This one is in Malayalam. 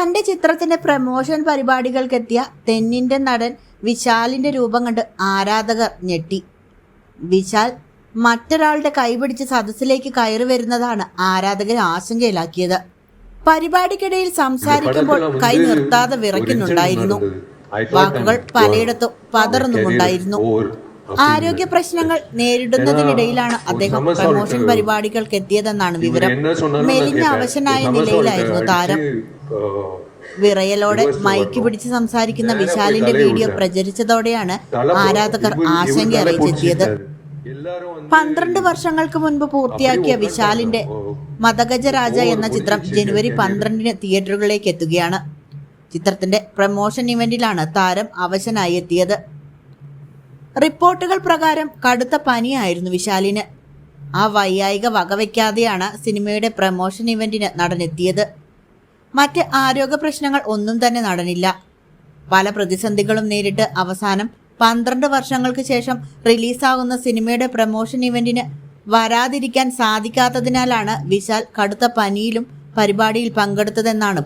തന്റെ ചിത്രത്തിന്റെ പ്രമോഷൻ പരിപാടികൾക്കെത്തിയ തെന്നിന്ത്യൻ നടൻ വിശാലിന്റെ രൂപം കണ്ട് ആരാധകർ ഞെട്ടി. വിശാൽ മറ്റൊരാളുടെ കൈപിടിച്ച് സദസ്സിലേക്ക് കയറി വരുന്നതാണ് ആരാധകരെ ആശങ്കയിലാക്കിയത്. പരിപാടിക്കിടയിൽ സംസാരിക്കുമ്പോൾ കൈ നിർത്താതെ വിറയ്ക്കുന്നുണ്ടായിരുന്നു. വാക്കുകൾ പലയിടത്തും പതറുന്നുമുണ്ടായിരുന്നു. ആരോഗ്യ പ്രശ്നങ്ങൾ നേരിടുന്നതിനിടയിലാണ് അദ്ദേഹം പ്രമോഷൻ പരിപാടികൾക്ക് എത്തിയതെന്നാണ് വിവരം. മെലിഞ്ഞ അവശനായ നിലയിലായിരുന്നു താരം. വിറയലോടെ മൈക്ക് പിടിച്ച് സംസാരിക്കുന്ന വിശാലിന്റെ വീഡിയോ പ്രചരിച്ചതോടെയാണ് ആരാധകർ ആശങ്ക അറിയിച്ചെത്തിയത്. 12 വർഷങ്ങൾക്ക് മുൻപ് പൂർത്തിയാക്കിയ വിശാലിന്റെ മദഗജരാജ എന്ന ചിത്രം ജനുവരി 12-ന് തിയേറ്ററുകളിലേക്ക് എത്തുകയാണ്. ചിത്രത്തിന്റെ പ്രമോഷൻ ഇവന്റിലാണ് താരം അവശനായി എത്തിയത്. റിപ്പോർട്ടുകൾ പ്രകാരം കടുത്ത പനിയായിരുന്നു വിശാലിന്. ആ വയ്യായിക വകവയ്ക്കാതെയാണ് സിനിമയുടെ പ്രമോഷൻ ഇവന്റിന് നടനെത്തിയത്. മറ്റ് ആരോഗ്യ പ്രശ്നങ്ങൾ ഒന്നും തന്നെ നടനില്ല. പല പ്രതിസന്ധികളും നേരിട്ട് അവസാനം 12 വർഷങ്ങൾക്ക് ശേഷം റിലീസാകുന്ന സിനിമയുടെ പ്രമോഷൻ ഇവന്റിന് വരാതിരിക്കാൻ സാധിക്കാത്തതിനാലാണ് വിശാൽ കടുത്ത പനിയിലും പരിപാടിയിൽ പങ്കെടുത്തതെന്നാണ്